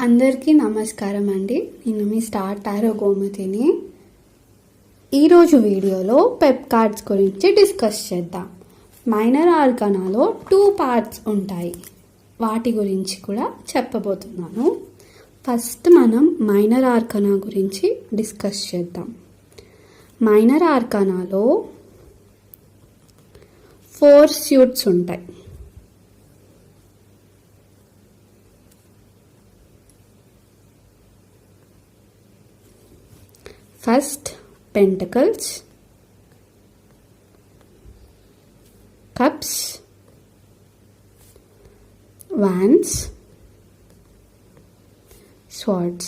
అందరికీ నమస్కారం అండి. నేను మీ స్టార్ టారో గోమతిని. ఈరోజు వీడియోలో పెప్ కార్డ్స్ గురించి డిస్కస్ చేద్దాం. మైనర్ ఆర్కానాలో 2 పార్ట్స్ ఉంటాయి, వాటి గురించి కూడా చెప్పబోతున్నాను. ఫస్ట్ మనం మైనర్ ఆర్కానా గురించి డిస్కస్ చేద్దాం. మైనర్ ఆర్కానాలో 4 సూట్స్ ఉంటాయి. First, Pentacles, Cups, Wands, Swords.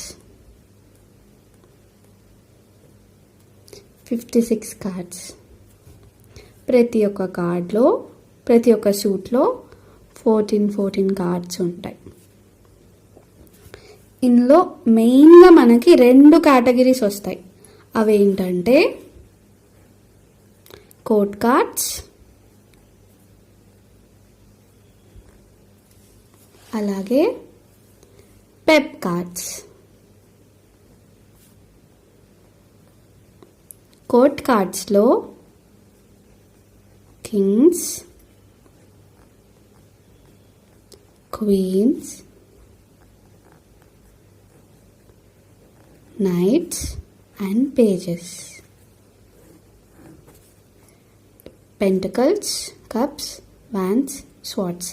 56 cards. ప్రతి ఒక్క కార్డ్లో, ప్రతి ఒక్క సూట్లో 14 కార్డ్స్ ఉంటాయి. ఇందులో మెయిన్గా మనకి 2 కేటగిరీస్ వస్తాయి. అవేంటంటే కోర్ట్ కార్డ్స్, అలాగే పెప్ కార్డ్స్. కోర్ట్ కార్డ్స్లో kings, queens, knights and pages. Pentacles, cups, wands, swords.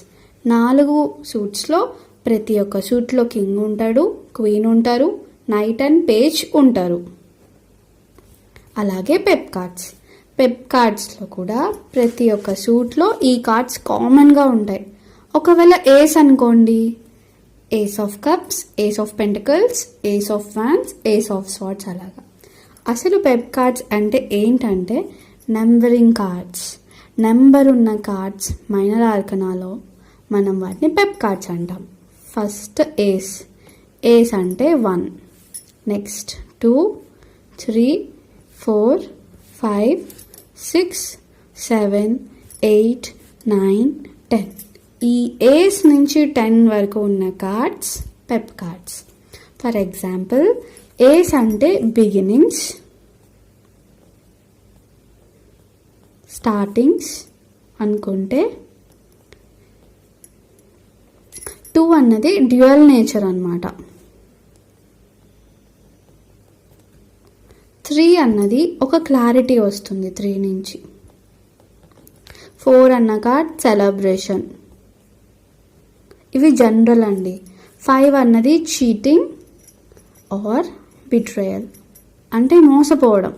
4 సూట్స్లో ప్రతి ఒక్క సూట్లో కింగ్ ఉంటాడు, క్వీన్ ఉంటారు, నైట్ అండ్ పేజ్ ఉంటారు. అలాగే పెప్ కార్డ్స్. పెప్ కార్డ్స్లో కూడా ప్రతి ఒక్క సూట్లో ఈ కార్డ్స్ కామన్గా ఉంటాయి. ఒకవేళ ఏస్ అనుకోండి, ace of cups, ace of pentacles, ace of wands, ace of swords. అలాగా అసలు పెప్ కార్డ్స్ అంటే ఏంటంటే నెంబరింగ్ కార్డ్స్. నెంబర్ ఉన్న కార్డ్స్ మైనర్ ఆర్కనాలో మనం వాటిని పెప్ కార్డ్స్ అంటాం. First ace. ఏస్ అంటే 1, నెక్స్ట్ 2, 3, 4, 5, 6, 7, 8, 9, 10. ఈ ఏస్ నుంచి 10 వరకు ఉన్న cards pip cards. For example, ace అంటే బిగినింగ్స్, స్టార్టింగ్స్ అనుకుంటే, 2 అన్నది డ్యూయల్ నేచర్ అన్నమాట, 3 అన్నది ఒక క్లారిటీ వస్తుంది 3 నుంచి, 4 అన్న కార్డ్ సెలబ్రేషన్. ఇవి జనరల్ అండి. 5 అన్నది చీటింగ్ ఆర్ బిట్రేయల్ అంటే మోసపోవడం.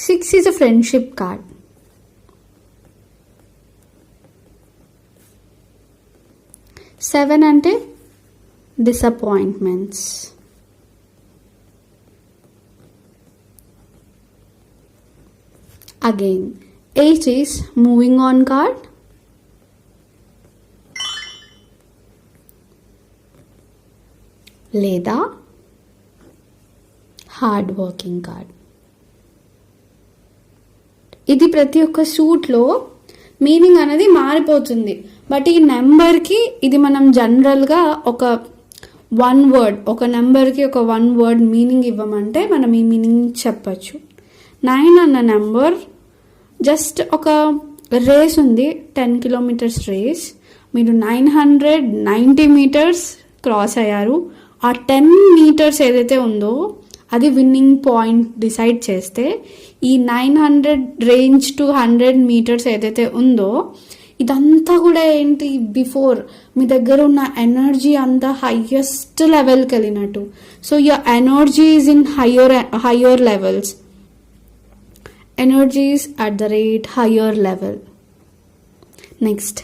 6 ఈజ్ అ ఫ్రెండ్షిప్ కార్డ్. 7 అంటే disappointments. Again 8 is moving on card. లేదా హార్డ్ వర్కింగ్ కార్డ్. ఇది ప్రతి ఒక్క సూట్లో మీనింగ్ అనేది మారిపోతుంది. బట్ ఈ నెంబర్కి ఇది మనం జనరల్గా ఒక 1 వర్డ్, ఒక నెంబర్కి ఒక 1 వర్డ్ మీనింగ్ ఇవ్వమంటే మనం ఈ మీనింగ్ చెప్పచ్చు. 9 అన్న నెంబర్ జస్ట్ ఒక రేస్ ఉంది, 10 కిలోమీటర్స్ రేస్. మీరు 990 మీటర్స్ క్రాస్ అయ్యారు. ఆ 10 మీటర్స్ ఏదైతే ఉందో అది విన్నింగ్ పాయింట్ డిసైడ్ చేస్తే, ఈ 900 రేంజ్ టు 100 మీటర్స్ ఏదైతే ఉందో ఇదంతా కూడా ఏంటి, బిఫోర్ మీ దగ్గర ఉన్న ఎనర్జీ అంతా హైయెస్ట్ లెవెల్కి వెళ్ళినట్టు. So your energy is in higher levels. Energies at the rate higher level. Next,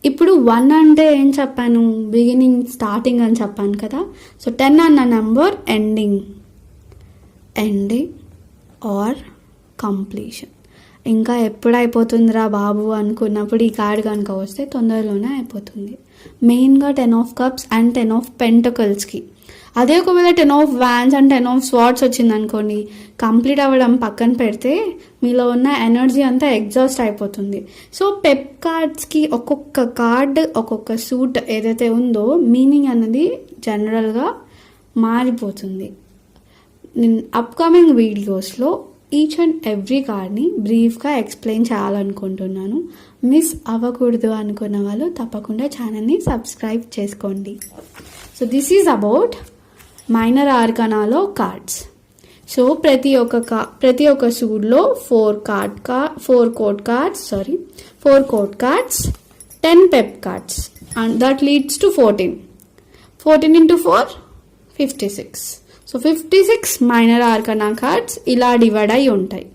ఇప్పుడు 1 అంటే ఏం చెప్పాను, బిగినింగ్, స్టార్టింగ్ అని చెప్పాను కదా. సో 10 అన్న నెంబర్ ఎండింగ్ ఆర్ కంప్లీషన్. ఇంకా ఎప్పుడు అయిపోతుందిరా బాబు అనుకున్నప్పుడు ఈ కార్డ్ కనుక వస్తే తొందరలోనే అయిపోతుంది. మెయిన్గా 10 ఆఫ్ కప్స్ అండ్ 10 ఆఫ్ పెంటకల్స్కి అదే ఒకవేళ 10 of wands and 10 of swords వచ్చింది అనుకోండి, కంప్లీట్ అవ్వడం పక్కన పెడితే మీలో ఉన్న ఎనర్జీ అంతా ఎగ్జాస్ట్ అయిపోతుంది. సో పెప్ కార్డ్స్కి ఒక్కొక్క కార్డ్ ఒక్కొక్క సూట్ ఏదైతే ఉందో మీనింగ్ అన్నది జనరల్గా మారిపోతుంది. నేను అప్కమింగ్ వీడియోస్లో ఈచ్ అండ్ ఎవ్రీ కార్డ్ని బ్రీఫ్గా ఎక్స్ప్లెయిన్ చేయాలనుకుంటున్నాను. మిస్ అవ్వకూడదు అనుకున్న వాళ్ళు తప్పకుండా ఛానల్ని సబ్స్క్రైబ్ చేసుకోండి. So this is about minor ఆర్కానాలో కార్డ్స్. సో ప్రతి ఒక్క సూడ్లో 4 court cards 10 pip cards and that leads to 14 into 4 56. So 56 minor arcana cards ఇలా డివైడ్ అయి ఉంటాయి.